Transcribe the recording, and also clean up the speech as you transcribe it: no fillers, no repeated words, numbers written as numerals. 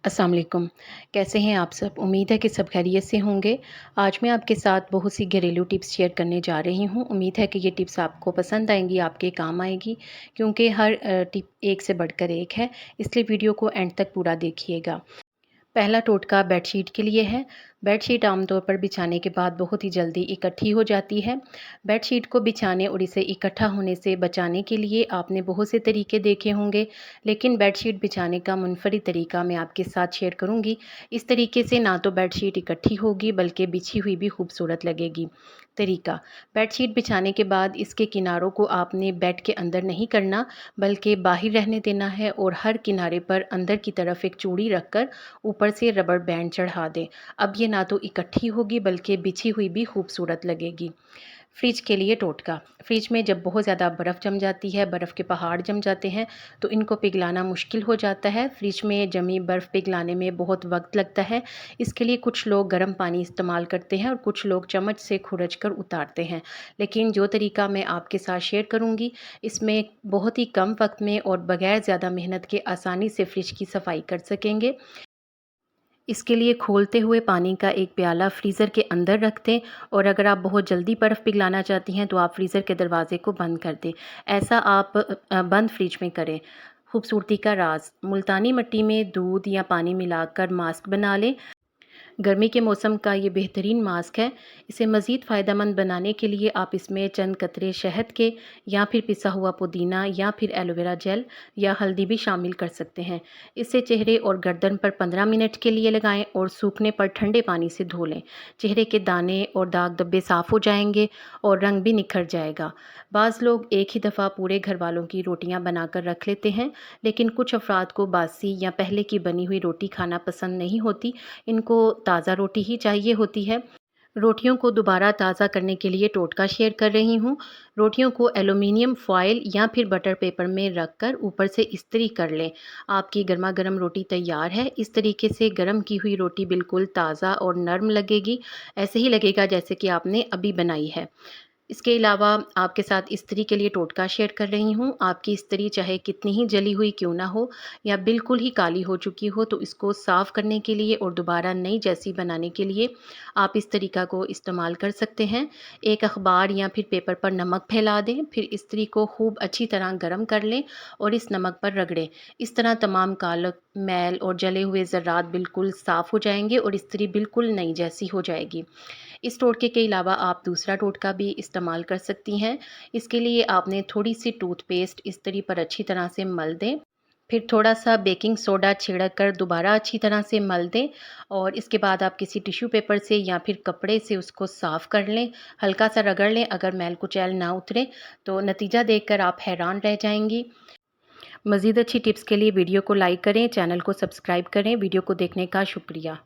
अस्सलाम वालेकुम। कैसे हैं आप सब? उम्मीद है कि सब खैरियत से होंगे। आज मैं आपके साथ बहुत सी घरेलू टिप्स शेयर करने जा रही हूँ। उम्मीद है कि ये टिप्स आपको पसंद आएँगी, आपके काम आएगी, क्योंकि हर टिप एक से बढ़कर एक है, इसलिए वीडियो को एंड तक पूरा देखिएगा। पहला टोटका बेडशीट के लिए है। बेडशीट आमतौर पर बिछाने के बाद बहुत ही जल्दी इकट्ठी हो जाती है। बेडशीट को बिछाने और इसे इकट्ठा होने से बचाने के लिए आपने बहुत से तरीके देखे होंगे, लेकिन बेडशीट बिछाने का मुनफरिद तरीका मैं आपके साथ शेयर करूंगी। इस तरीके से ना तो बेडशीट इकट्ठी होगी बल्कि बिछी हुई भी खूबसूरत लगेगी। तरीका: बेडशीट बिछाने के बाद इसके किनारों को आपने बेड के अंदर नहीं करना, बल्कि बाहर रहने देना है और हर किनारे पर अंदर की तरफ एक चूड़ी रखकर ऊपर से रबर बैंड चढ़ा दें। अब ये ना तो इकट्ठी होगी बल्कि बिछी हुई भी खूबसूरत लगेगी। फ्रिज के लिए टोटका: फ्रिज में जब बहुत ज़्यादा बर्फ़ जम जाती है, बर्फ़ के पहाड़ जम जाते हैं, तो इनको पिघलाना मुश्किल हो जाता है। फ्रिज में जमी बर्फ़ पिघलाने में बहुत वक्त लगता है। इसके लिए कुछ लोग गर्म पानी इस्तेमाल करते हैं और कुछ लोग चम्मच से खुरच कर उतारते हैं। लेकिन जो तरीका मैं आपके साथ शेयर करूँगी, इसमें बहुत ही कम वक्त में और बगैर ज़्यादा मेहनत के आसानी से फ्रिज की सफाई कर सकेंगे। इसके लिए खोलते हुए पानी का एक प्याला फ्रीज़र के अंदर रख दें, और अगर आप बहुत जल्दी बर्फ़ पिघलाना चाहती हैं तो आप फ्रीज़र के दरवाज़े को बंद कर दें। ऐसा आप बंद फ्रिज में करें। खूबसूरती का राज़: मुल्तानी मिट्टी में दूध या पानी मिलाकर मास्क बना लें। गर्मी के मौसम का ये बेहतरीन मास्क है। इसे मज़ीद फ़ायदेमंद बनाने के लिए आप इसमें चंद कतरे शहद के, या फिर पिसा हुआ पुदीना, या फिर एलोवेरा जेल या हल्दी भी शामिल कर सकते हैं। इसे चेहरे और गर्दन पर 15 मिनट के लिए लगाएं और सूखने पर ठंडे पानी से धो लें। चेहरे के दाने और दाग धब्बे साफ़ हो जाएंगे और रंग भी निखर जाएगा। बाज़ लोग एक ही दफ़ा पूरे घर वालों की रोटियां बनाकर रख लेते हैं, लेकिन कुछ अफराद को बासी या पहले की बनी हुई रोटी खाना पसंद नहीं होती। इनको ताज़ा रोटी ही चाहिए होती है। रोटियों को दोबारा ताज़ा करने के लिए टोटका शेयर कर रही हूँ। रोटियों को एल्युमिनियम फॉयल या फिर बटर पेपर में रखकर ऊपर से इस्त्री कर लें। आपकी गर्मा गर्म रोटी तैयार है। इस तरीके से गर्म की हुई रोटी बिल्कुल ताज़ा और नरम लगेगी। ऐसे ही लगेगा जैसे कि आपने अभी बनाई है। इसके अलावा आपके साथ इस्त्री के लिए टोटका शेयर कर रही हूँ। आपकी इस्त्री चाहे कितनी ही जली हुई क्यों ना हो या बिल्कुल ही काली हो चुकी हो, तो इसको साफ़ करने के लिए और दोबारा नई जैसी बनाने के लिए आप इस तरीका को इस्तेमाल कर सकते हैं। एक अखबार या फिर पेपर पर नमक फैला दें, फिर इस्त्री को खूब अच्छी तरह गर्म कर लें और इस नमक पर रगड़ें। इस तरह तमाम काला मैल और जले हुए ज़र्रात बिल्कुल साफ़ हो जाएंगे और इस्त्री बिल्कुल नई जैसी हो जाएगी। इस टोटके के अलावा आप दूसरा टोटका भी इस्तेमाल कर सकती हैं। इसके लिए आपने थोड़ी सी टूथपेस्ट इस्त्री पर अच्छी तरह से मल दें, फिर थोड़ा सा बेकिंग सोडा छिड़क कर दोबारा अच्छी तरह से मल दें, और इसके बाद आप किसी टिश्यू पेपर से या फिर कपड़े से उसको साफ़ कर लें। हल्का सा रगड़ लें। अगर मैल कुचैल ना उतरे तो नतीजा देखकर आप हैरान रह जाएंगी। मज़ीद अच्छी टिप्स के लिए वीडियो को लाइक करें, चैनल को सब्सक्राइब करें। वीडियो को देखने का शुक्रिया।